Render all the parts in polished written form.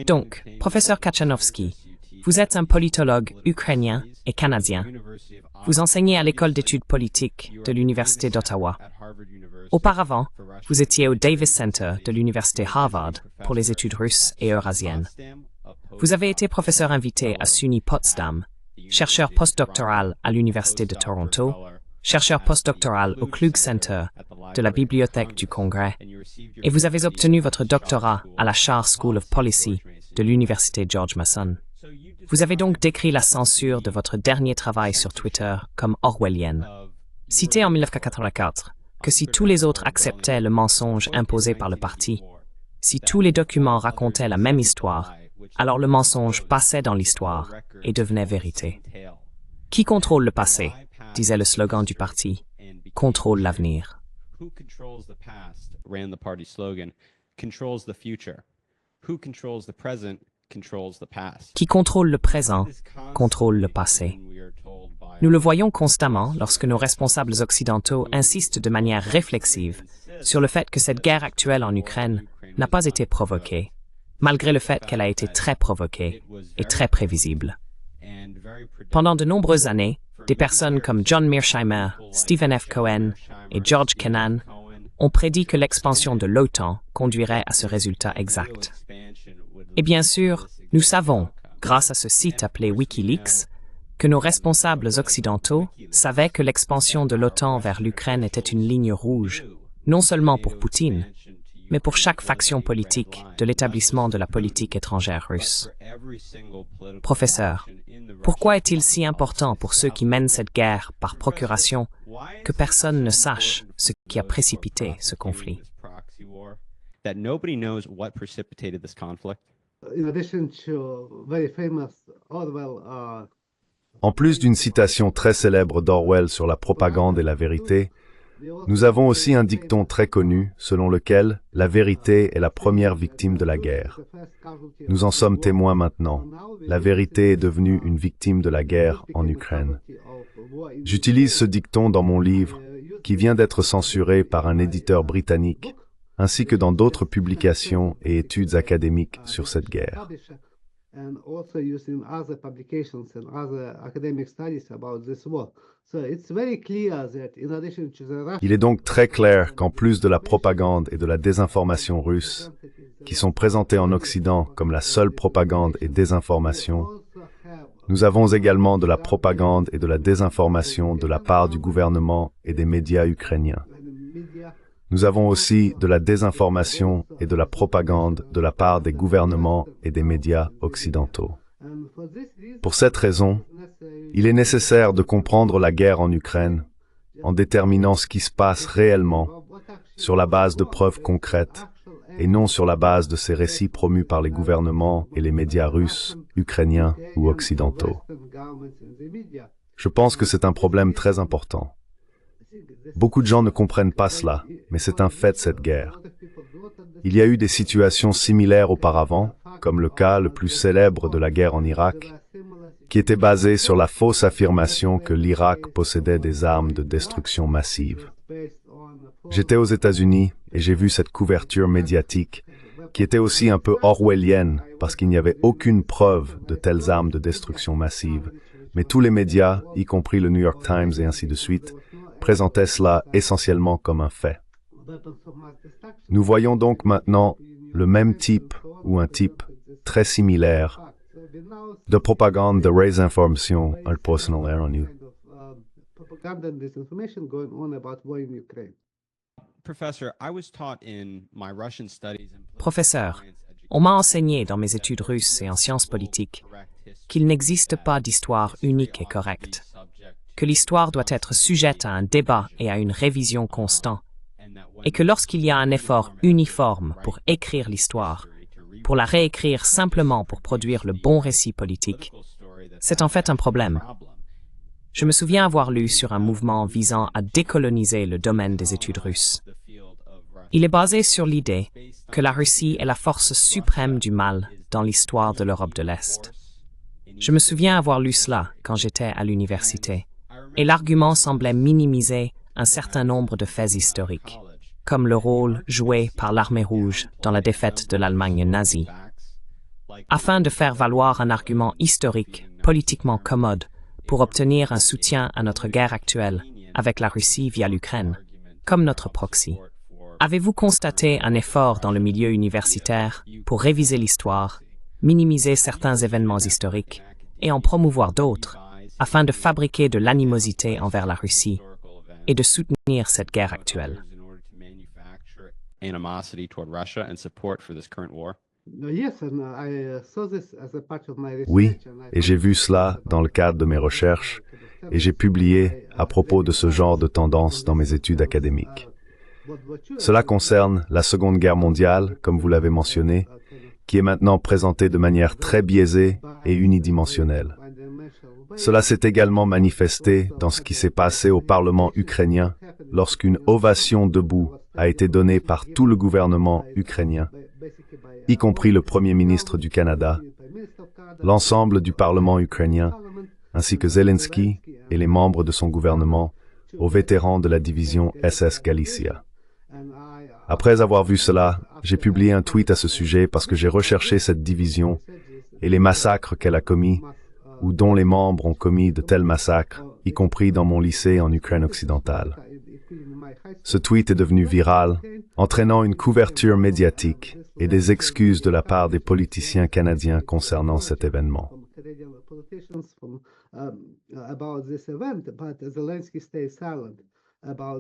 Donc, professeur Kachanovski, vous êtes un politologue ukrainien et canadien. Vous enseignez à l'école d'études politiques de l'Université d'Ottawa. Auparavant, vous étiez au Davis Center de l'Université Harvard pour les études russes et eurasiennes. Vous avez été professeur invité à SUNY Potsdam, chercheur postdoctoral à l'Université de Toronto, chercheur postdoctoral au Klug Center de la Bibliothèque du Congrès, et vous avez obtenu votre doctorat à la Schar School of Policy de l'Université George Mason. Vous avez donc décrit la censure de votre dernier travail sur Twitter comme orwellienne. Cité en 1984, que si tous les autres acceptaient le mensonge imposé par le parti, si tous les documents racontaient la même histoire, alors le mensonge passait dans l'histoire et devenait vérité. Qui contrôle le passé, disait le slogan du parti, contrôle l'avenir. Qui contrôle le présent, contrôle le passé. Nous le voyons constamment lorsque nos responsables occidentaux insistent de manière réflexive sur le fait que cette guerre actuelle en Ukraine n'a pas été provoquée, malgré le fait qu'elle a été très provoquée et très prévisible. Pendant de nombreuses années, des personnes comme John Mearsheimer, Stephen F. Cohen et George Kennan ont prédit que l'expansion de l'OTAN conduirait à ce résultat exact. Et bien sûr, nous savons, grâce à ce site appelé Wikileaks, que nos responsables occidentaux savaient que l'expansion de l'OTAN vers l'Ukraine était une ligne rouge, non seulement pour Poutine, mais pour chaque faction politique de l'établissement de la politique étrangère russe. Professeur, pourquoi est-il si important pour ceux qui mènent cette guerre par procuration que personne ne sache ce qui a précipité ce conflit? En plus d'une citation très célèbre d'Orwell sur la propagande et la vérité, nous avons aussi un dicton très connu selon lequel la vérité est la première victime de la guerre. Nous en sommes témoins maintenant. La vérité est devenue une victime de la guerre en Ukraine. J'utilise ce dicton dans mon livre, qui vient d'être censuré par un éditeur britannique, ainsi que dans d'autres publications et études académiques sur cette guerre. Il est donc très clair qu'en plus de la propagande et de la désinformation russe, qui sont présentées en Occident comme la seule propagande et désinformation, nous avons également de la propagande et de la désinformation de la part du gouvernement et des médias ukrainiens. Nous avons aussi de la désinformation et de la propagande de la part des gouvernements et des médias occidentaux. Pour cette raison, il est nécessaire de comprendre la guerre en Ukraine en déterminant ce qui se passe réellement sur la base de preuves concrètes et non sur la base de ces récits promus par les gouvernements et les médias russes, ukrainiens ou occidentaux. Je pense que c'est un problème très important. Beaucoup de gens ne comprennent pas cela, mais c'est un fait cette guerre. Il y a eu des situations similaires auparavant, comme le cas le plus célèbre de la guerre en Irak, qui était basé sur la fausse affirmation que l'Irak possédait des armes de destruction massive. J'étais aux États-Unis et j'ai vu cette couverture médiatique qui était aussi un peu orwellienne parce qu'il n'y avait aucune preuve de telles armes de destruction massive, mais tous les médias, y compris le New York Times et ainsi de suite, présentaient cela essentiellement comme un fait. Nous voyons donc maintenant le même type ou un type très similaire de propagande de désinformation un personal erroneous. Professeur, on m'a enseigné dans mes études russes et en sciences politiques qu'il n'existe pas d'histoire unique et correcte, que l'histoire doit être sujette à un débat et à une révision constante, et que lorsqu'il y a un effort uniforme pour écrire l'histoire, pour la réécrire simplement pour produire le bon récit politique, c'est en fait un problème. Je me souviens avoir lu sur un mouvement visant à décoloniser le domaine des études russes. Il est basé sur l'idée que la Russie est la force suprême du mal dans l'histoire de l'Europe de l'Est. Je me souviens avoir lu cela quand j'étais à l'université, et l'argument semblait minimiser un certain nombre de faits historiques. comme le rôle joué par l'armée rouge dans la défaite de l'Allemagne nazie. Afin de faire valoir un argument historique, politiquement commode, pour obtenir un soutien à notre guerre actuelle avec la Russie via l'Ukraine, comme notre proxy. Avez-vous constaté un effort dans le milieu universitaire pour réviser l'histoire, minimiser certains événements historiques et en promouvoir d'autres, afin de fabriquer de l'animosité envers la Russie et de soutenir cette guerre actuelle? Oui, et j'ai vu cela dans le cadre de mes recherches, et j'ai publié à propos de ce genre de tendance dans mes études académiques. Cela concerne la Seconde Guerre mondiale, comme vous l'avez mentionné, qui est maintenant présentée de manière très biaisée et unidimensionnelle. Cela s'est également manifesté dans ce qui s'est passé au Parlement ukrainien lorsqu'une ovation debout a été donnée par tout le gouvernement ukrainien, y compris le Premier ministre du Canada, l'ensemble du Parlement ukrainien, ainsi que Zelensky et les membres de son gouvernement, aux vétérans de la division SS Galicia. Après avoir vu cela, j'ai publié un tweet à ce sujet parce que j'ai recherché cette division et les massacres qu'elle a commis ou dont les membres ont commis de tels massacres, y compris dans mon lycée en Ukraine occidentale. Ce tweet est devenu viral, entraînant une couverture médiatique et des excuses de la part des politiciens canadiens concernant cet événement.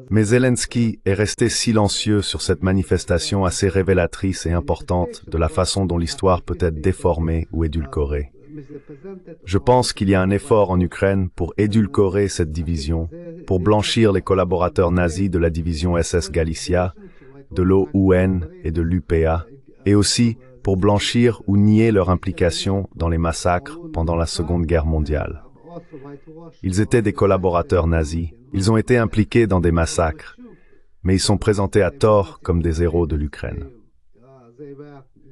Mais Zelensky est resté silencieux sur cette manifestation assez révélatrice et importante de la façon dont l'histoire peut être déformée ou édulcorée. Je pense qu'il y a un effort en Ukraine pour édulcorer cette division, pour blanchir les collaborateurs nazis de la division SS Galicia, de l'OUN et de l'UPA, et aussi pour blanchir ou nier leur implication dans les massacres pendant la Seconde Guerre mondiale. Ils étaient des collaborateurs nazis, ils ont été impliqués dans des massacres, mais ils sont présentés à tort comme des héros de l'Ukraine.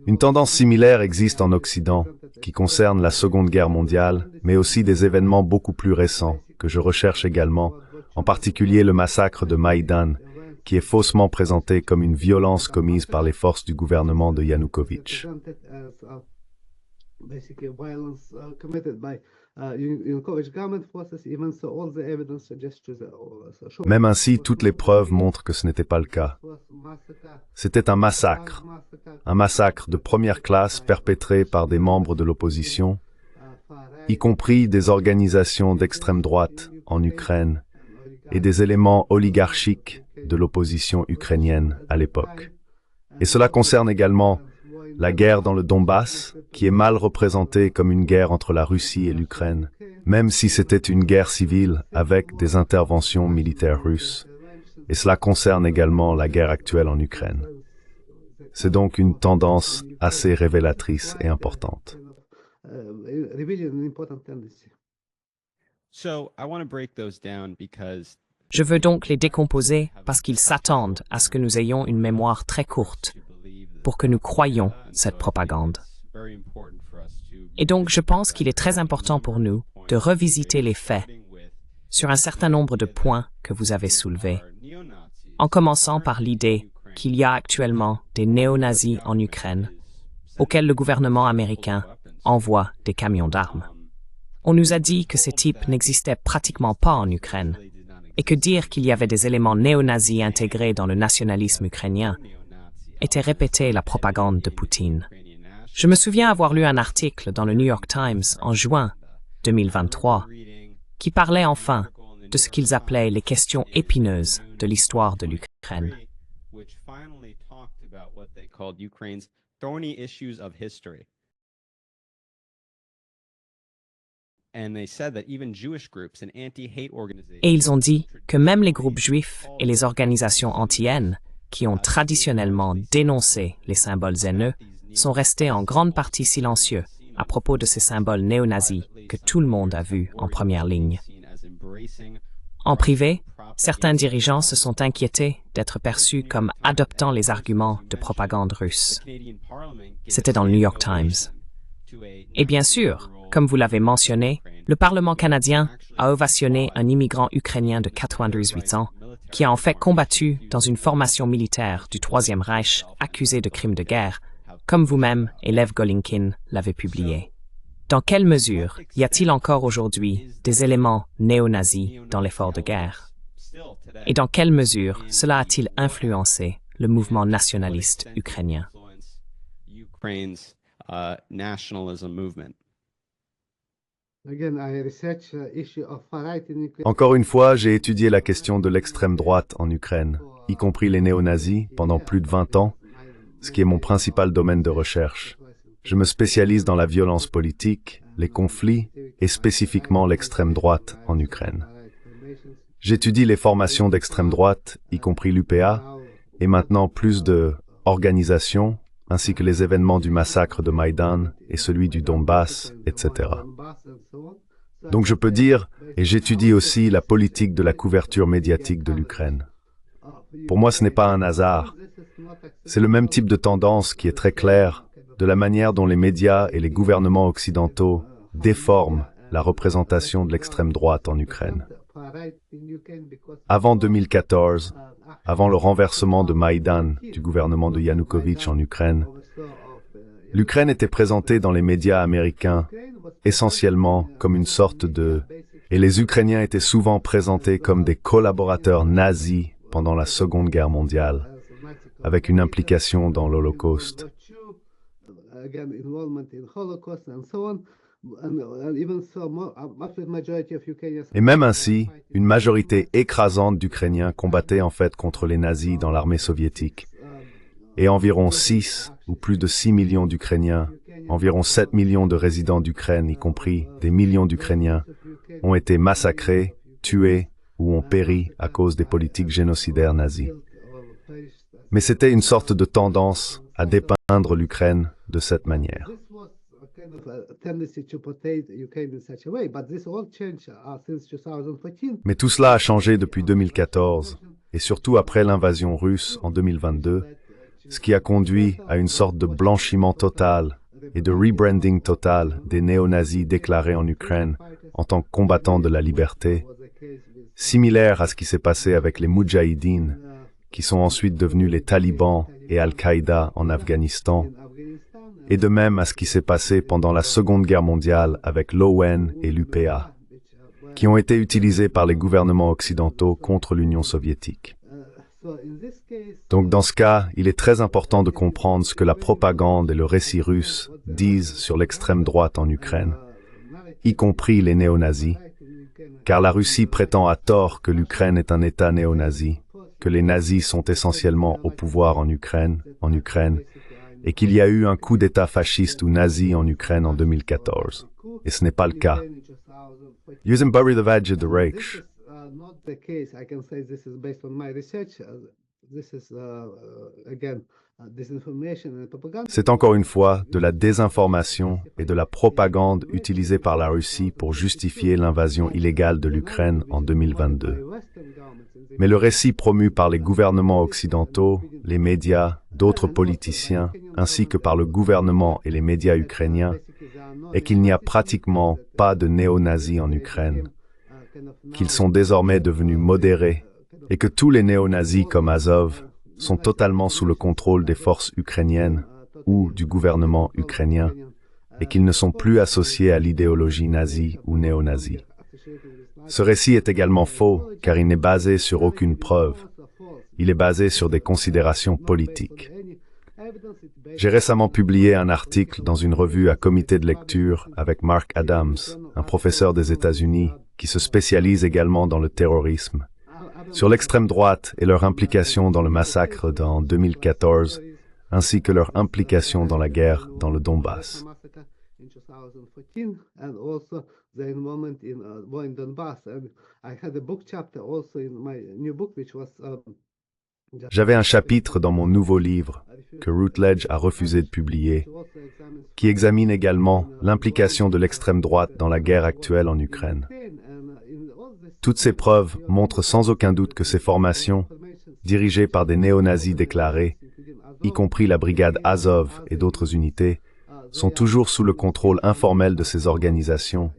Une tendance similaire existe en Occident, qui concerne la Seconde Guerre mondiale, mais aussi des événements beaucoup plus récents, que je recherche également, en particulier le massacre de Maïdan, qui est faussement présenté comme une violence commise par les forces du gouvernement de Yanukovych. Même ainsi, toutes les preuves montrent que ce n'était pas le cas. C'était un massacre de première classe perpétré par des membres de l'opposition, y compris des organisations d'extrême droite en Ukraine et des éléments oligarchiques de l'opposition ukrainienne à l'époque. Et cela concerne également la guerre dans le Donbass, qui est mal représentée comme une guerre entre la Russie et l'Ukraine, même si c'était une guerre civile avec des interventions militaires russes. Et cela concerne également la guerre actuelle en Ukraine. C'est donc une tendance assez révélatrice et importante. Je veux donc les décomposer parce qu'ils s'attendent à ce que nous ayons une mémoire très courte pour que nous croyions cette propagande. Et donc, je pense qu'il est très important pour nous de revisiter les faits sur un certain nombre de points que vous avez soulevés, en commençant par l'idée qu'il y a actuellement des néo-nazis en Ukraine, auxquels le gouvernement américain envoie des camions d'armes. On nous a dit que ces types n'existaient pratiquement pas en Ukraine, et que dire qu'il y avait des éléments néo-nazis intégrés dans le nationalisme ukrainien était répéter la propagande de Poutine. Je me souviens avoir lu un article dans le New York Times en juin 2023 qui parlait enfin de ce qu'ils appelaient les questions épineuses de l'histoire de l'Ukraine. Et ils ont dit que même les groupes juifs et les organisations anti-haine qui ont traditionnellement dénoncé les symboles haineux sont restés en grande partie silencieux à propos de ces symboles néo-nazis que tout le monde a vus en première ligne. En privé, certains dirigeants se sont inquiétés d'être perçus comme adoptant les arguments de propagande russe. C'était dans le New York Times. Et bien sûr, comme vous l'avez mentionné, le Parlement canadien a ovationné un immigrant ukrainien de 98 ans qui a en fait combattu dans une formation militaire du Troisième Reich accusée de crimes de guerre, comme vous-même et Lev Golinkin l'avez publié. Dans quelle mesure y a-t-il encore aujourd'hui des éléments néo-nazis dans l'effort de guerre? Et dans quelle mesure cela a-t-il influencé le mouvement nationaliste ukrainien? Encore une fois, j'ai étudié la question de l'extrême droite en Ukraine, y compris les néo-nazis, pendant plus de 20 ans, ce qui est mon principal domaine de recherche. Je me spécialise dans la violence politique, les conflits et spécifiquement l'extrême droite en Ukraine. J'étudie les formations d'extrême droite, y compris l'UPA, et maintenant plus de organisations, ainsi que les événements du massacre de Maïdan et celui du Donbass, etc. Donc je peux dire, et j'étudie aussi la politique de la couverture médiatique de l'Ukraine. Pour moi, ce n'est pas un hasard. C'est le même type de tendance qui est très clair de la manière dont les médias et les gouvernements occidentaux déforment la représentation de l'extrême droite en Ukraine. Avant 2014, avant le renversement de Maïdan du gouvernement de Yanukovych en Ukraine, l'Ukraine était présentée dans les médias américains essentiellement comme une sorte de... Et les Ukrainiens étaient souvent présentés comme des collaborateurs nazis pendant la Seconde Guerre mondiale, avec une implication dans l'Holocauste. Et même ainsi, une majorité écrasante d'Ukrainiens combattait en fait contre les nazis dans l'armée soviétique. Et environ 6 ou plus de 6 millions d'Ukrainiens, environ 7 millions de résidents d'Ukraine, y compris des millions d'Ukrainiens, ont été massacrés, tués ou ont péri à cause des politiques génocidaires nazies. Mais c'était une sorte de tendance à dépeindre l'Ukraine de cette manière. Mais tout cela a changé depuis 2014, et surtout après l'invasion russe en 2022, ce qui a conduit à une sorte de blanchiment total et de rebranding total des néo-nazis déclarés en Ukraine en tant que combattants de la liberté, similaire à ce qui s'est passé avec les Moudjahidines, qui sont ensuite devenus les talibans et Al-Qaïda en Afghanistan, et de même à ce qui s'est passé pendant la Seconde Guerre mondiale avec l'ON et l'UPA, qui ont été utilisés par les gouvernements occidentaux contre l'Union soviétique. Donc dans ce cas, il est très important de comprendre ce que la propagande et le récit russe disent sur l'extrême droite en Ukraine, y compris les néo-nazis, car la Russie prétend à tort que l'Ukraine est un État néo-nazi, que les nazis sont essentiellement au pouvoir en Ukraine, et qu'il y a eu un coup d'État fasciste ou nazi en Ukraine en 2014. Et ce n'est pas le cas. C'est encore une fois de la désinformation et de la propagande utilisée par la Russie pour justifier l'invasion illégale de l'Ukraine en 2022. Mais le récit promu par les gouvernements occidentaux, les médias, d'autres politiciens, ainsi que par le gouvernement et les médias ukrainiens, est qu'il n'y a pratiquement pas de néo-nazis en Ukraine, qu'ils sont désormais devenus modérés, et que tous les néo-nazis comme Azov sont totalement sous le contrôle des forces ukrainiennes ou du gouvernement ukrainien, et qu'ils ne sont plus associés à l'idéologie nazie ou néo-nazie. Ce récit est également faux, car il n'est basé sur aucune preuve. Il est basé sur des considérations politiques. J'ai récemment publié un article dans une revue à comité de lecture avec Mark Adams, un professeur des États-Unis, qui se spécialise également dans le terrorisme, sur l'extrême droite et leur implication dans le massacre en 2014, ainsi que leur implication dans la guerre dans le Donbass. J'avais un chapitre dans mon nouveau livre, que Routledge a refusé de publier, qui examine également l'implication de l'extrême droite dans la guerre actuelle en Ukraine. Toutes ces preuves montrent sans aucun doute que ces formations, dirigées par des néo-nazis déclarés, y compris la brigade Azov et d'autres unités, sont toujours sous le contrôle informel de ces organisations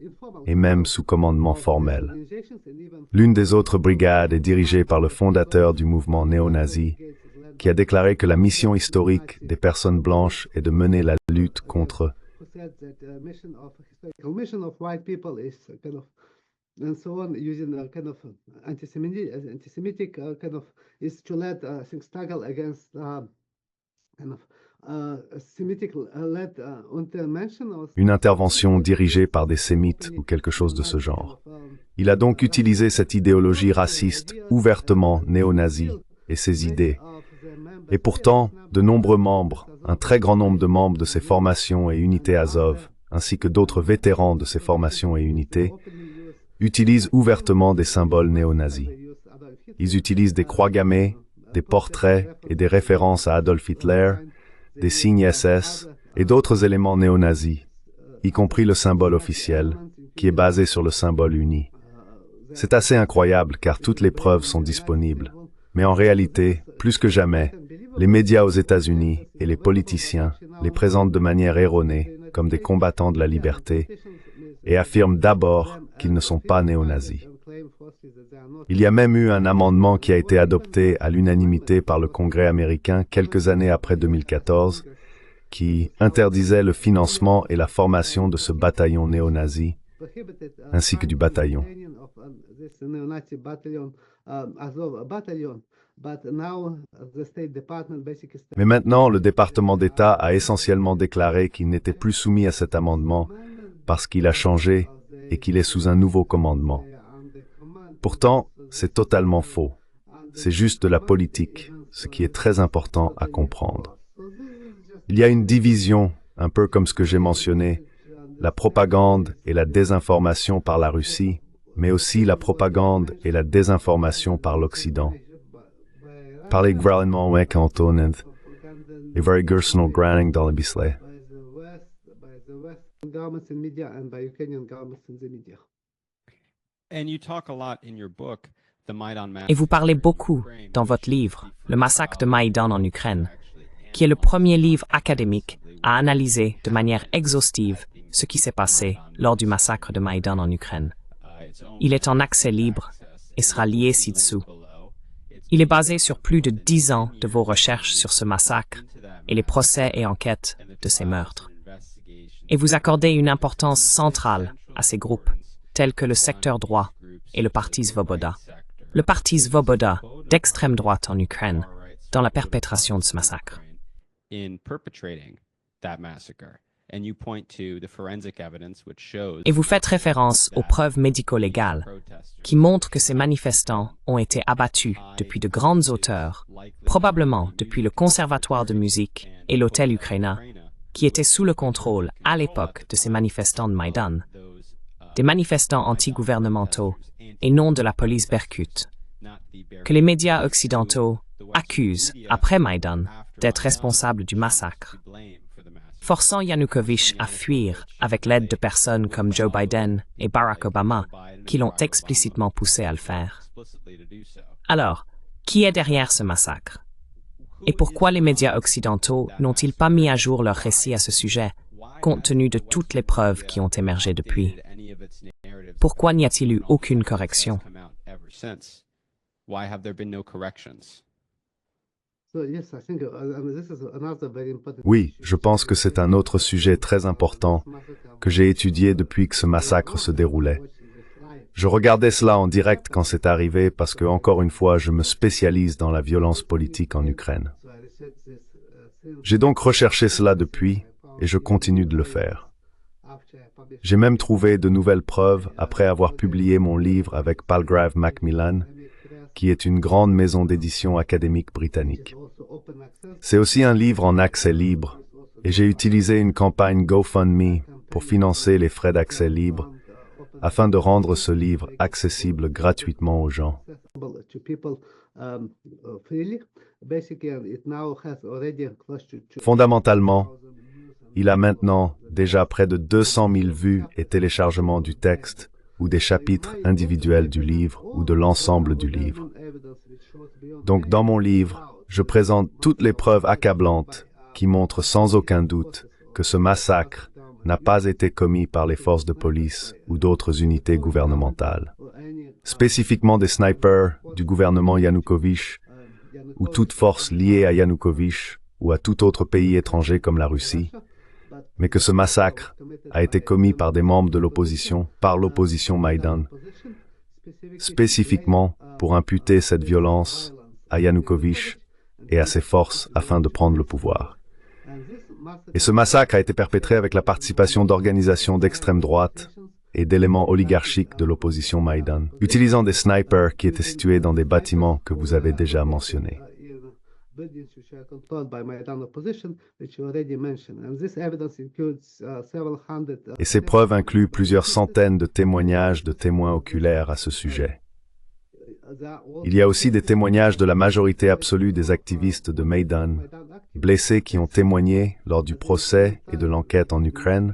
et même sous commandement formel. L'une des autres brigades est dirigée par le fondateur du mouvement néo-nazi, qui a déclaré que la mission historique des personnes blanches est de mener la lutte contre and so on, using a kind of anti-Semitic kind of is to let things struggle against kind of Semitic-led intervention. Une intervention dirigée par des sémites ou quelque chose de ce genre. Il a donc utilisé cette idéologie raciste ouvertement néo-nazie et ses idées. Et pourtant, de nombreux membres, un très grand nombre de membres de ces formations et unités Azov, ainsi que d'autres vétérans de ces formations et unités, utilisent ouvertement des symboles néo-nazis. Ils utilisent des croix gammées, des portraits et des références à Adolf Hitler, des signes SS et d'autres éléments néo-nazis, y compris le symbole officiel, qui est basé sur le symbole uni. C'est assez incroyable car toutes les preuves sont disponibles. Mais en réalité, plus que jamais, les médias aux États-Unis et les politiciens les présentent de manière erronée comme des combattants de la liberté et affirment d'abord qu'ils ne sont pas néo-nazis. Il y a même eu un amendement qui a été adopté à l'unanimité par le Congrès américain quelques années après 2014 qui interdisait le financement et la formation de ce bataillon néo-nazi ainsi que du bataillon. Mais maintenant, le département d'État a essentiellement déclaré qu'il n'était plus soumis à cet amendement parce qu'il a changé et qu'il est sous un nouveau commandement. Pourtant, c'est totalement faux. C'est juste de la politique, ce qui est très important à comprendre. Il y a une division, un peu comme ce que j'ai mentionné, la propagande et la désinformation par la Russie, mais aussi la propagande et la désinformation par l'Occident. Parlez gouvernement avec Antonin et very personal granning dans le bisley. Et vous parlez beaucoup, dans votre livre, Le massacre de Maïdan en Ukraine, qui est le premier livre académique à analyser de manière exhaustive ce qui s'est passé lors du massacre de Maïdan en Ukraine. Il est en accès libre et sera lié ci-dessous. Il est basé sur plus de 10 ans de vos recherches sur ce massacre et les procès et enquêtes de ces meurtres. Et vous accordez une importance centrale à ces groupes, tels que le secteur droit et le Parti Svoboda. Le Parti Svoboda d'extrême droite en Ukraine, dans la perpétration de ce massacre. Et vous faites référence aux preuves médico-légales qui montrent que ces manifestants ont été abattus depuis de grandes hauteurs, probablement depuis le Conservatoire de musique et l'hôtel Ukraina, qui étaient sous le contrôle à l'époque de ces manifestants de Maïdan, des manifestants anti-gouvernementaux et non de la police Berkut, que les médias occidentaux accusent, après Maïdan, d'être responsables du massacre, forçant Yanukovych à fuir avec l'aide de personnes comme Joe Biden et Barack Obama qui l'ont explicitement poussé à le faire. Alors, qui est derrière ce massacre? Et pourquoi les médias occidentaux n'ont-ils pas mis à jour leur récit à ce sujet, compte tenu de toutes les preuves qui ont émergé depuis? Pourquoi n'y a-t-il eu aucune correction? Oui, je pense que c'est un autre sujet très important que j'ai étudié depuis que ce massacre se déroulait. Je regardais cela en direct quand c'est arrivé parce que, encore une fois, je me spécialise dans la violence politique en Ukraine. J'ai donc recherché cela depuis et je continue de le faire. J'ai même trouvé de nouvelles preuves après avoir publié mon livre avec Palgrave Macmillan, qui est une grande maison d'édition académique britannique. C'est aussi un livre en accès libre et j'ai utilisé une campagne GoFundMe pour financer les frais d'accès libre afin de rendre ce livre accessible gratuitement aux gens. Fondamentalement, il a maintenant déjà près de 200 000 vues et téléchargements du texte ou des chapitres individuels du livre ou de l'ensemble du livre. Donc dans mon livre, je présente toutes les preuves accablantes qui montrent sans aucun doute que ce massacre n'a pas été commis par les forces de police ou d'autres unités gouvernementales, spécifiquement des snipers du gouvernement Yanukovych ou toute force liée à Yanukovych ou à tout autre pays étranger comme la Russie, mais que ce massacre a été commis par des membres de l'opposition, par l'opposition Maïdan, spécifiquement pour imputer cette violence à Yanukovych et à ses forces afin de prendre le pouvoir. Et ce massacre a été perpétré avec la participation d'organisations d'extrême droite et d'éléments oligarchiques de l'opposition Maïdan, utilisant des snipers qui étaient situés dans des bâtiments que vous avez déjà mentionnés. Et ces preuves incluent plusieurs centaines de témoignages de témoins oculaires à ce sujet. Il y a aussi des témoignages de la majorité absolue des activistes de Maïdan, blessés qui ont témoigné lors du procès et de l'enquête en Ukraine,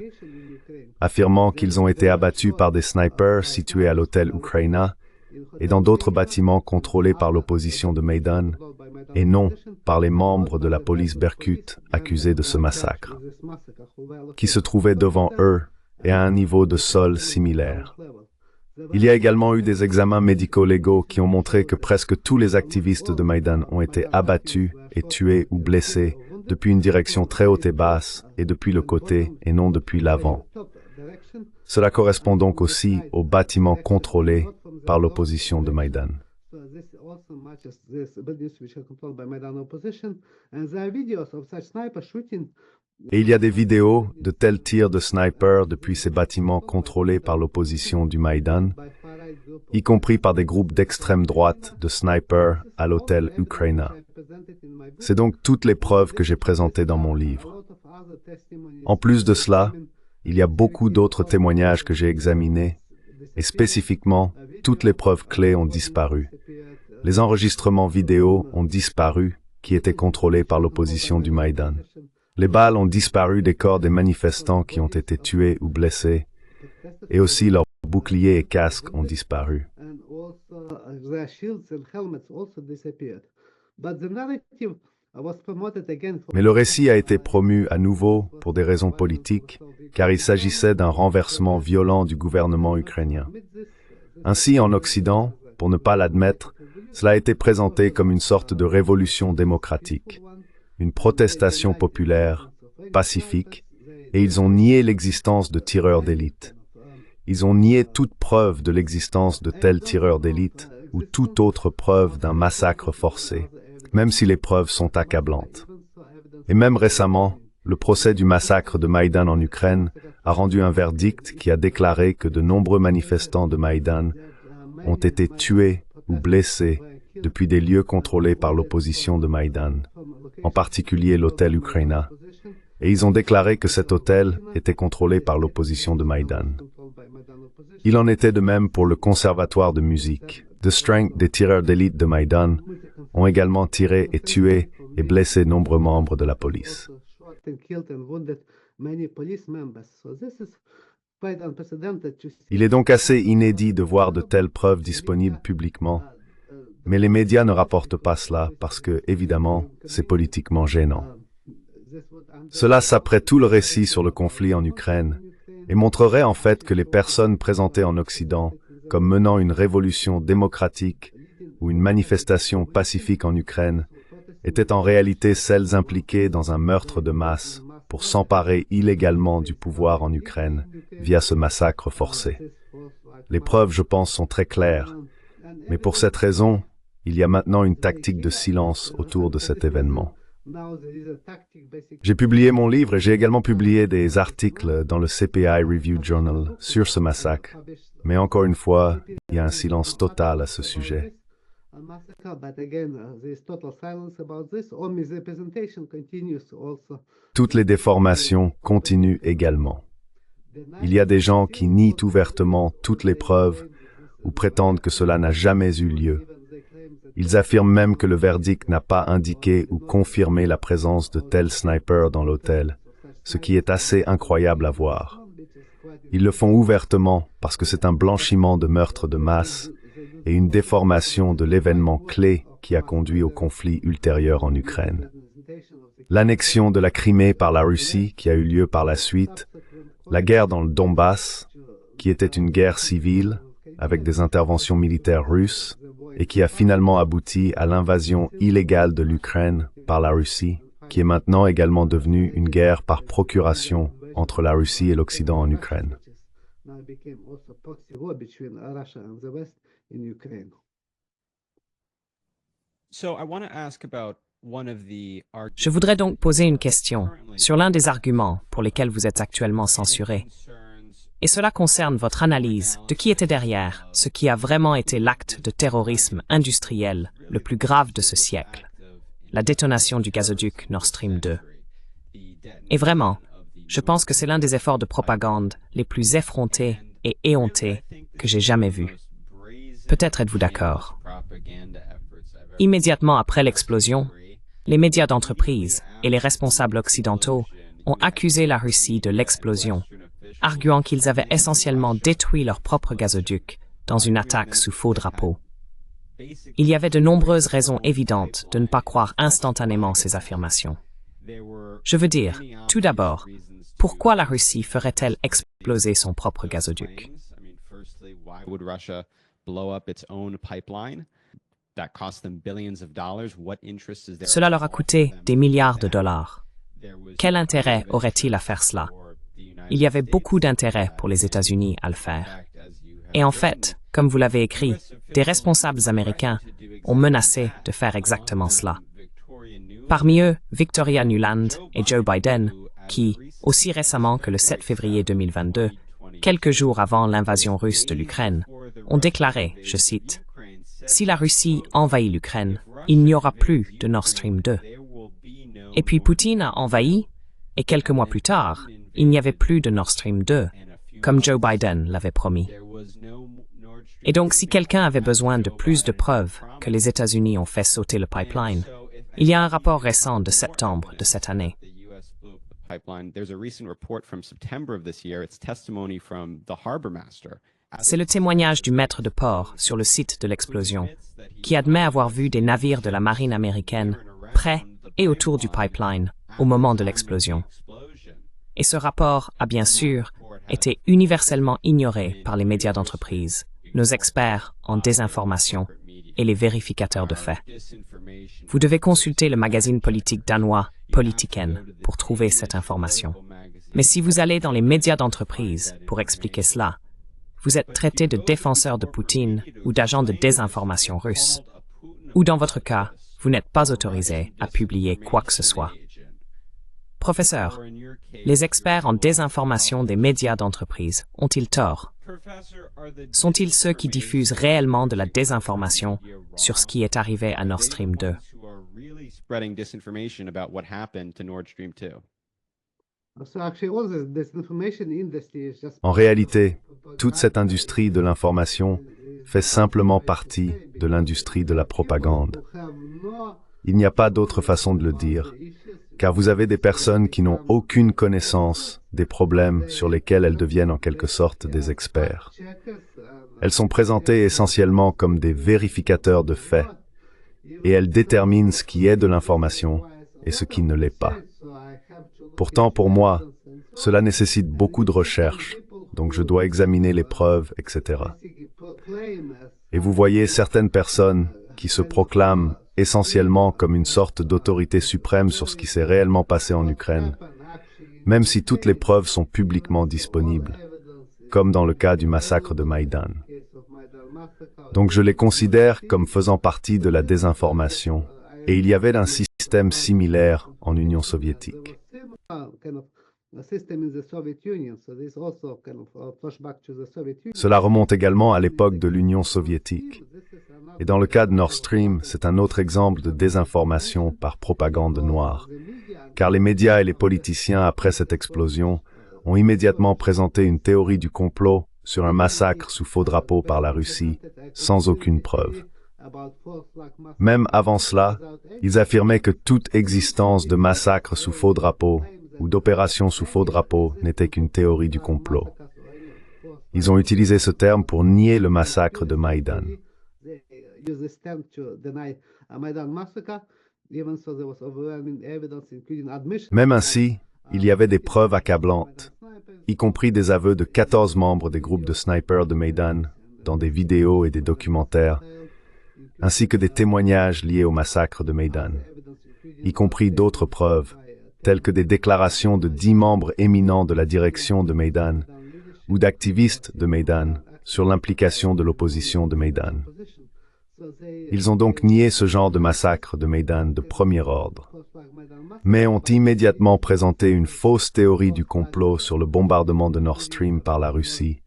affirmant qu'ils ont été abattus par des snipers situés à l'hôtel Ukraina et dans d'autres bâtiments contrôlés par l'opposition de Maïdan, et non par les membres de la police Berkut accusés de ce massacre, qui se trouvaient devant eux et à un niveau de sol similaire. Il y a également eu des examens médico-légaux qui ont montré que presque tous les activistes de Maïdan ont été abattus et tués ou blessés depuis une direction très haute et basse et depuis le côté et non depuis l'avant. Cela correspond donc aussi aux bâtiments contrôlés par l'opposition de Maïdan. Et il y a des vidéos de tels tirs de snipers depuis ces bâtiments contrôlés par l'opposition du Maïdan, y compris par des groupes d'extrême droite de snipers à l'hôtel Ukraina. C'est donc toutes les preuves que j'ai présentées dans mon livre. En plus de cela, il y a beaucoup d'autres témoignages que j'ai examinés, et spécifiquement, toutes les preuves clés ont disparu. Les enregistrements vidéo ont disparu, qui étaient contrôlés par l'opposition du Maïdan. Les balles ont disparu des corps des manifestants qui ont été tués ou blessés, et aussi leurs boucliers et casques ont disparu. Mais le récit a été promu à nouveau pour des raisons politiques, car il s'agissait d'un renversement violent du gouvernement ukrainien. Ainsi, en Occident, pour ne pas l'admettre, cela a été présenté comme une sorte de révolution démocratique, une protestation populaire, pacifique, et ils ont nié l'existence de tireurs d'élite. Ils ont nié toute preuve de l'existence de tels tireurs d'élite ou toute autre preuve d'un massacre forcé, même si les preuves sont accablantes. Et même récemment, le procès du massacre de Maïdan en Ukraine a rendu un verdict qui a déclaré que de nombreux manifestants de Maïdan ont été tués ou blessés depuis des lieux contrôlés par l'opposition de Maïdan, en particulier l'hôtel Ukraina, et ils ont déclaré que cet hôtel était contrôlé par l'opposition de Maïdan. Il en était de même pour le conservatoire de musique. The Strength, des tireurs d'élite de Maïdan, ont également tiré et tué et blessé nombreux membres de la police. Il est donc assez inédit de voir de telles preuves disponibles publiquement, mais les médias ne rapportent pas cela parce que, évidemment, c'est politiquement gênant. Cela saperait tout le récit sur le conflit en Ukraine et montrerait en fait que les personnes présentées en Occident comme menant une révolution démocratique ou une manifestation pacifique en Ukraine étaient en réalité celles impliquées dans un meurtre de masse pour s'emparer illégalement du pouvoir en Ukraine via ce massacre forcé. Les preuves, je pense, sont très claires, mais pour cette raison, il y a maintenant une tactique de silence autour de cet événement. J'ai publié mon livre et j'ai également publié des articles dans le CPI Review Journal sur ce massacre. Mais encore une fois, il y a un silence total à ce sujet. Toutes les déformations continuent également. Il y a des gens qui nient ouvertement toutes les preuves ou prétendent que cela n'a jamais eu lieu. Ils affirment même que le verdict n'a pas indiqué ou confirmé la présence de tels snipers dans l'hôtel, ce qui est assez incroyable à voir. Ils le font ouvertement parce que c'est un blanchiment de meurtre de masse et une déformation de l'événement clé qui a conduit au conflit ultérieur en Ukraine. l'annexion de la Crimée par la Russie qui a eu lieu par la suite, la guerre dans le Donbass, qui était une guerre civile avec des interventions militaires russes et qui a finalement abouti à l'invasion illégale de l'Ukraine par la Russie, qui est maintenant également devenue une guerre par procuration entre la Russie et l'Occident en Ukraine. Je voudrais donc poser une question sur l'un des arguments pour lesquels vous êtes actuellement censuré. Et cela concerne votre analyse de qui était derrière ce qui a vraiment été l'acte de terrorisme industriel le plus grave de ce siècle, la détonation du gazoduc Nord Stream 2. Et vraiment, je pense que c'est l'un des efforts de propagande les plus effrontés et éhontés que j'ai jamais vus. Peut-être êtes-vous d'accord. Immédiatement après l'explosion, les médias d'entreprise et les responsables occidentaux ont accusé la Russie de l'explosion, arguant qu'ils avaient essentiellement détruit leur propre gazoduc dans une attaque sous faux drapeau. Il y avait de nombreuses raisons évidentes de ne pas croire instantanément ces affirmations. Je veux dire, tout d'abord, pourquoi la Russie ferait-elle exploser son propre gazoduc? Cela leur a coûté des milliards de dollars. Quel intérêt aurait-il à faire cela? Il y avait beaucoup d'intérêt pour les États-Unis à le faire. Et en fait, comme vous l'avez écrit, des responsables américains ont menacé de faire exactement cela. Parmi eux, Victoria Nuland et Joe Biden, qui, aussi récemment que le 7 février 2022, quelques jours avant l'invasion russe de l'Ukraine, ont déclaré, je cite, « Si la Russie envahit l'Ukraine, il n'y aura plus de Nord Stream 2. » Et puis Poutine a envahi, et quelques mois plus tard, il n'y avait plus de Nord Stream 2, comme Joe Biden l'avait promis. Et donc, si quelqu'un avait besoin de plus de preuves que les États-Unis ont fait sauter le pipeline, il y a un rapport récent de septembre de cette année. C'est le témoignage du maître de port sur le site de l'explosion, qui admet avoir vu des navires de la marine américaine près et autour du pipeline au moment de l'explosion. Et ce rapport a bien sûr été universellement ignoré par les médias d'entreprise, nos experts en désinformation et les vérificateurs de faits. Vous devez consulter le magazine politique danois Politiken pour trouver cette information. Mais si vous allez dans les médias d'entreprise pour expliquer cela, vous êtes traité de défenseur de Poutine ou d'agent de désinformation russe. Ou dans votre cas, vous n'êtes pas autorisé à publier quoi que ce soit. Professeur, les experts en désinformation des médias d'entreprise ont-ils tort? Sont-ils ceux qui diffusent réellement de la désinformation sur ce qui est arrivé à Nord Stream 2? En réalité, toute cette industrie de l'information fait simplement partie de l'industrie de la propagande. Il n'y a pas d'autre façon de le dire, car vous avez des personnes qui n'ont aucune connaissance des problèmes sur lesquels elles deviennent en quelque sorte des experts. Elles sont présentées essentiellement comme des vérificateurs de faits, et elles déterminent ce qui est de l'information et ce qui ne l'est pas. Pourtant, pour moi, cela nécessite beaucoup de recherche, donc je dois examiner les preuves, etc. Et vous voyez certaines personnes qui se proclament essentiellement comme une sorte d'autorité suprême sur ce qui s'est réellement passé en Ukraine, même si toutes les preuves sont publiquement disponibles, comme dans le cas du massacre de Maïdan. Donc je les considère comme faisant partie de la désinformation, et il y avait un système similaire en Union soviétique. Cela remonte également à l'époque de l'Union soviétique. Et dans le cas de Nord Stream, c'est un autre exemple de désinformation par propagande noire. Car les médias et les politiciens, après cette explosion, ont immédiatement présenté une théorie du complot sur un massacre sous faux drapeau par la Russie, sans aucune preuve. Même avant cela, ils affirmaient que toute existence de massacre sous faux drapeau ou d'opération sous faux drapeau n'était qu'une théorie du complot. Ils ont utilisé ce terme pour nier le massacre de Maïdan. even so there was overwhelming evidence, including admission. Même ainsi, il y avait des preuves accablantes, y compris des aveux de 14 membres des groupes de snipers de Meydan dans des vidéos et des documentaires, ainsi que des témoignages liés au massacre de Meydan, y compris d'autres preuves, telles que des déclarations de 10 membres éminents de la direction de Meydan ou d'activistes de Meydan sur l'implication de l'opposition de Meydan. Ils ont donc nié ce genre de massacre de Meydan de premier ordre, mais ont immédiatement présenté une fausse théorie du complot sur le bombardement de Nord Stream par la Russie,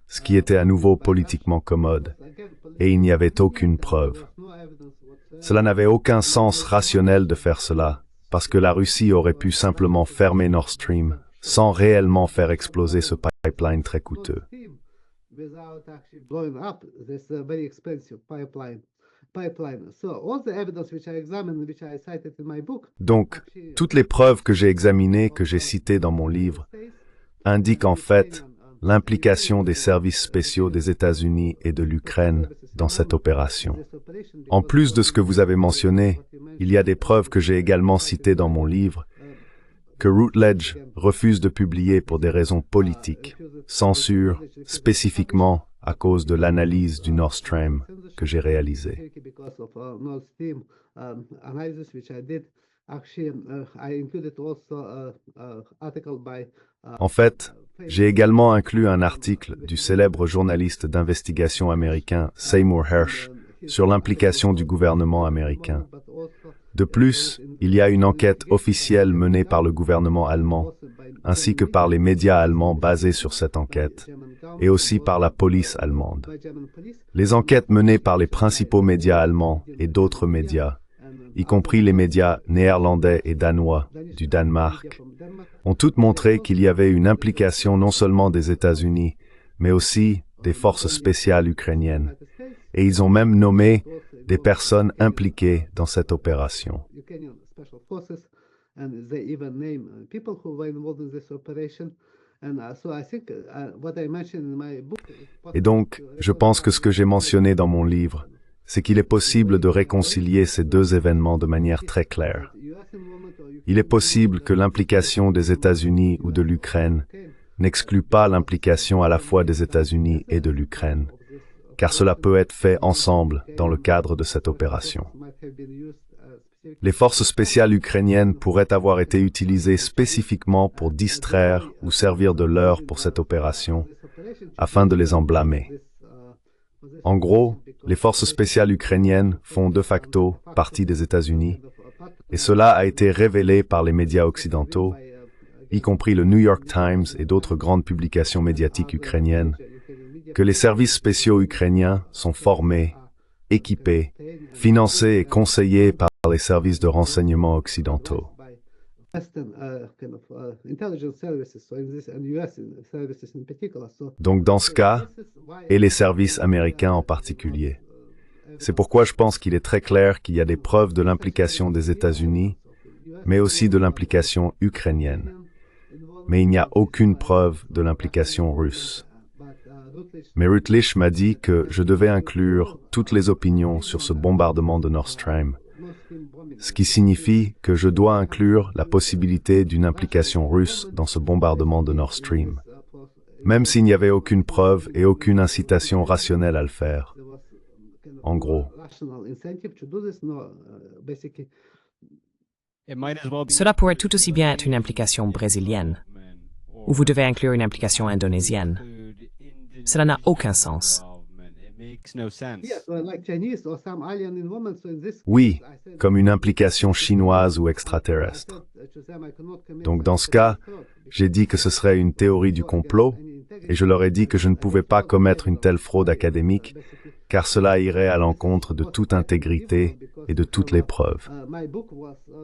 ce qui était à nouveau politiquement commode, et il n'y avait aucune preuve. Cela n'avait aucun sens rationnel de faire cela, parce que la Russie aurait pu simplement fermer Nord Stream sans réellement faire exploser ce pipeline très coûteux. Without actually blowing up this very expensive pipeline. So all the evidence which I examined, which I cited in my book. Donc, toutes les preuves que j'ai examinées, que j'ai citées dans mon livre, indiquent en fait l'implication des services spéciaux des États-Unis et de l'Ukraine dans cette opération. En plus de ce que vous avez mentionné, il y a des preuves que j'ai également citées dans mon livre, que Routledge refuse de publier pour des raisons politiques, censure spécifiquement à cause de l'analyse du Nord Stream que j'ai réalisée. En fait, j'ai également inclus un article du célèbre journaliste d'investigation américain Seymour Hersh sur l'implication du gouvernement américain. De plus, il y a une enquête officielle menée par le gouvernement allemand, ainsi que par les médias allemands basés sur cette enquête, et aussi par la police allemande. Les enquêtes menées par les principaux médias allemands et d'autres médias, y compris les médias néerlandais et danois du Danemark, ont toutes montré qu'il y avait une implication non seulement des États-Unis, mais aussi des forces spéciales ukrainiennes, et ils ont même nommé des personnes impliquées dans cette opération. Et donc, je pense que ce que j'ai mentionné dans mon livre, c'est qu'il est possible de réconcilier ces deux événements de manière très claire. Il est possible que l'implication des États-Unis ou de l'Ukraine n'exclut pas l'implication à la fois des États-Unis et de l'Ukraine, car cela peut être fait ensemble dans le cadre de cette opération. Les forces spéciales ukrainiennes pourraient avoir été utilisées spécifiquement pour distraire ou servir de leurre pour cette opération, afin de les en blâmer. En gros, les forces spéciales ukrainiennes font de facto partie des États-Unis, et cela a été révélé par les médias occidentaux, y compris le New York Times et d'autres grandes publications médiatiques ukrainiennes, que les services spéciaux ukrainiens sont formés, équipés, financés et conseillés par les services de renseignement occidentaux. Donc dans ce cas, et les services américains en particulier. C'est pourquoi je pense qu'il est très clair qu'il y a des preuves de l'implication des États-Unis, mais aussi de l'implication ukrainienne. Mais il n'y a aucune preuve de l'implication russe. Mais Routledge m'a dit que je devais inclure toutes les opinions sur ce bombardement de Nord Stream, ce qui signifie que je dois inclure la possibilité d'une implication russe dans ce bombardement de Nord Stream, même s'il n'y avait aucune preuve et aucune incitation rationnelle à le faire. En gros. Cela pourrait tout aussi bien être une implication brésilienne, ou vous devez inclure une implication indonésienne. Cela n'a aucun sens. Oui, comme une implication chinoise ou extraterrestre. Donc dans ce cas, j'ai dit que ce serait une théorie du complot, et je leur ai dit que je ne pouvais pas commettre une telle fraude académique, car cela irait à l'encontre de toute intégrité et de toutes les preuves.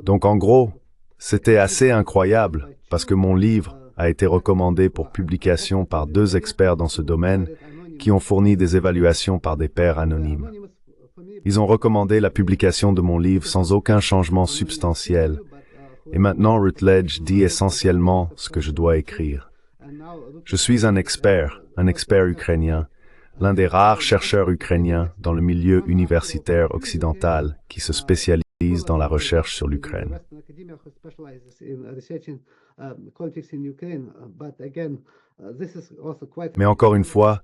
Donc en gros, c'était assez incroyable, parce que mon livre a été recommandé pour publication par 2 experts dans ce domaine qui ont fourni des évaluations par des pairs anonymes. Ils ont recommandé la publication de mon livre sans aucun changement substantiel. Et maintenant, Routledge dit essentiellement ce que je dois écrire. Je suis un expert ukrainien, l'un des rares chercheurs ukrainiens dans le milieu universitaire occidental qui se spécialise dans la recherche sur l'Ukraine. Mais encore une fois,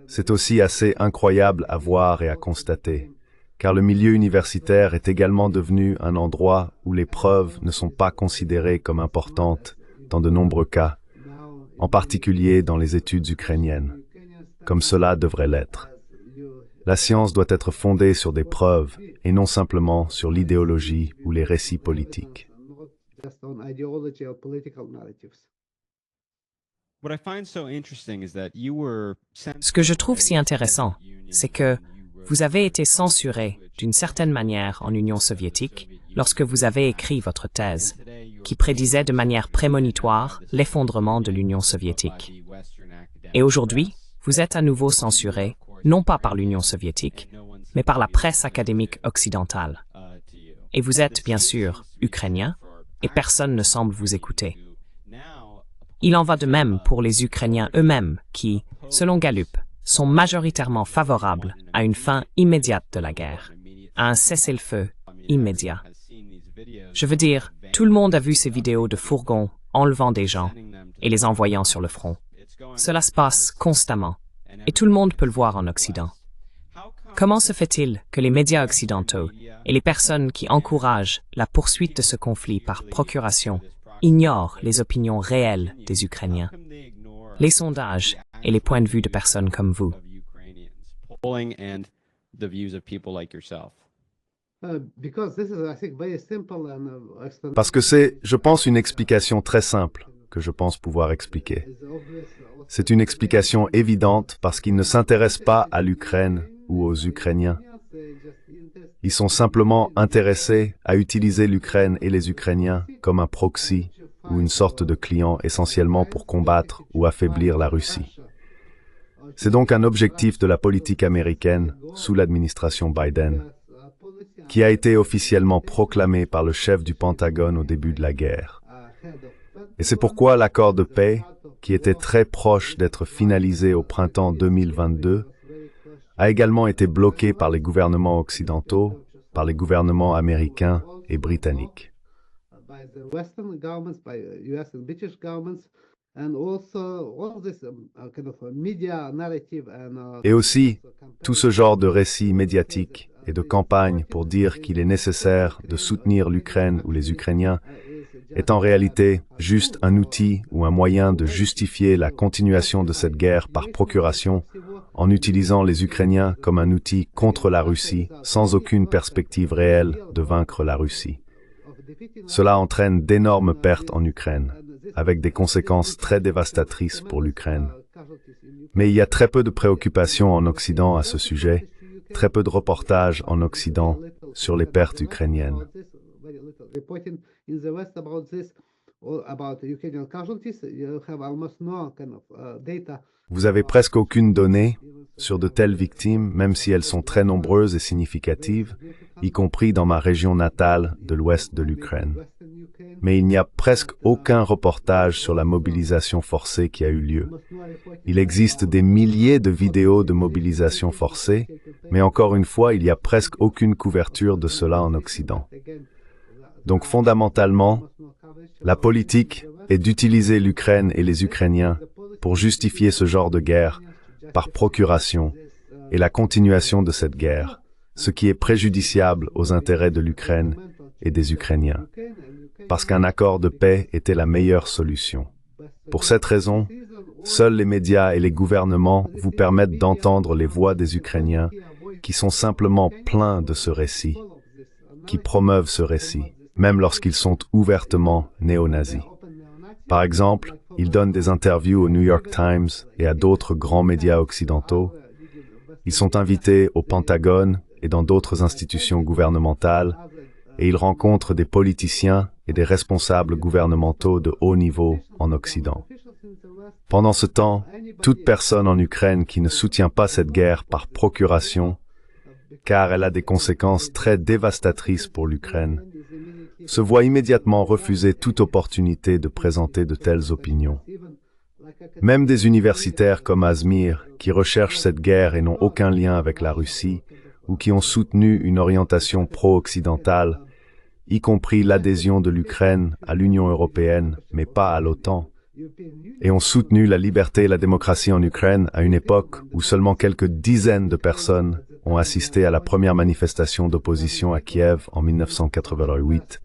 c'est aussi assez incroyable à voir et à constater, car le milieu universitaire est également devenu un endroit où les preuves ne sont pas considérées comme importantes dans de nombreux cas, en particulier dans les études ukrainiennes, comme cela devrait l'être. La science doit être fondée sur des preuves et non simplement sur l'idéologie ou les récits politiques. Ce que je trouve si intéressant, c'est que vous avez été censuré d'une certaine manière en Union soviétique lorsque vous avez écrit votre thèse, qui prédisait de manière prémonitoire l'effondrement de l'Union soviétique. Et aujourd'hui, vous êtes à nouveau censuré, non pas par l'Union soviétique, mais par la presse académique occidentale. Et vous êtes, bien sûr, ukrainien, et personne ne semble vous écouter. Il en va de même pour les Ukrainiens eux-mêmes qui, selon Gallup, sont majoritairement favorables à une fin immédiate de la guerre, à un cessez-le-feu immédiat. Je veux dire, tout le monde a vu ces vidéos de fourgons enlevant des gens et les envoyant sur le front. Cela se passe constamment, et tout le monde peut le voir en Occident. Comment se fait-il que les médias occidentaux et les personnes qui encouragent la poursuite de ce conflit par procuration ignorent les opinions réelles des Ukrainiens, les sondages et les points de vue de personnes comme vous? Parce que c'est, je pense, une explication très simple que je pense pouvoir expliquer. C'est une explication évidente parce qu'ils ne s'intéressent pas à l'Ukraine ou aux Ukrainiens. Ils sont simplement intéressés à utiliser l'Ukraine et les Ukrainiens comme un proxy ou une sorte de client essentiellement pour combattre ou affaiblir la Russie. C'est donc un objectif de la politique américaine sous l'administration Biden, qui a été officiellement proclamé par le chef du Pentagone au début de la guerre. Et c'est pourquoi l'accord de paix, qui était très proche d'être finalisé au printemps 2022, a également été bloqué par les gouvernements occidentaux, par les gouvernements américains et britanniques. Et aussi, tout ce genre de récits médiatiques et de campagnes pour dire qu'il est nécessaire de soutenir l'Ukraine ou les Ukrainiens est en réalité juste un outil ou un moyen de justifier la continuation de cette guerre par procuration en utilisant les Ukrainiens comme un outil contre la Russie sans aucune perspective réelle de vaincre la Russie. Cela entraîne d'énormes pertes en Ukraine, avec des conséquences très dévastatrices pour l'Ukraine. Mais il y a très peu de préoccupations en Occident à ce sujet, très peu de reportages en Occident sur les pertes ukrainiennes. Vous avez presque aucune donnée sur de telles victimes, même si elles sont très nombreuses et significatives, y compris dans ma région natale de l'ouest de l'Ukraine. Mais il n'y a presque aucun reportage sur la mobilisation forcée qui a eu lieu. Il existe des milliers de vidéos de mobilisation forcée, mais encore une fois, il n'y a presque aucune couverture de cela en Occident. Donc fondamentalement, la politique est d'utiliser l'Ukraine et les Ukrainiens pour justifier ce genre de guerre par procuration et la continuation de cette guerre, ce qui est préjudiciable aux intérêts de l'Ukraine et des Ukrainiens, parce qu'un accord de paix était la meilleure solution. Pour cette raison, seuls les médias et les gouvernements vous permettent d'entendre les voix des Ukrainiens qui sont simplement pleins de ce récit, qui promeuvent ce récit, même lorsqu'ils sont ouvertement néo-nazis. Par exemple, ils donnent des interviews au New York Times et à d'autres grands médias occidentaux. Ils sont invités au Pentagone et dans d'autres institutions gouvernementales, et ils rencontrent des politiciens et des responsables gouvernementaux de haut niveau en Occident. Pendant ce temps, toute personne en Ukraine qui ne soutient pas cette guerre par procuration, car elle a des conséquences très dévastatrices pour l'Ukraine, se voit immédiatement refuser toute opportunité de présenter de telles opinions. Même des universitaires comme Azmir, qui recherchent cette guerre et n'ont aucun lien avec la Russie, ou qui ont soutenu une orientation pro-occidentale, y compris l'adhésion de l'Ukraine à l'Union européenne, mais pas à l'OTAN, et ont soutenu la liberté et la démocratie en Ukraine à une époque où seulement quelques dizaines de personnes ont assisté à la première manifestation d'opposition à Kiev en 1988,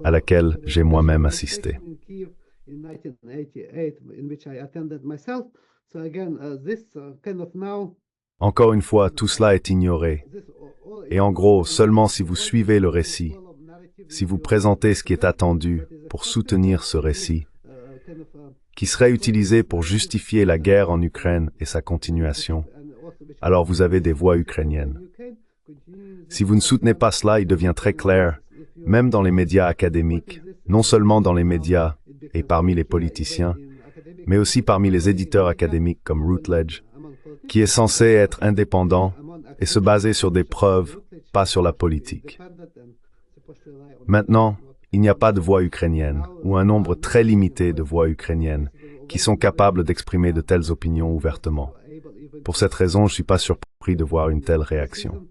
à laquelle j'ai moi-même assisté. Encore une fois, tout cela est ignoré. Et en gros, seulement si vous suivez le récit, si vous présentez ce qui est attendu pour soutenir ce récit, qui serait utilisé pour justifier la guerre en Ukraine et sa continuation, alors vous avez des voix ukrainiennes. Si vous ne soutenez pas cela, il devient très clair, même dans les médias académiques, non seulement dans les médias et parmi les politiciens, mais aussi parmi les éditeurs académiques comme Routledge, qui est censé être indépendant et se baser sur des preuves, pas sur la politique. Maintenant, il n'y a pas de voix ukrainiennes, ou un nombre très limité de voix ukrainiennes, qui sont capables d'exprimer de telles opinions ouvertement. Pour cette raison, je ne suis pas surpris de voir une telle réaction.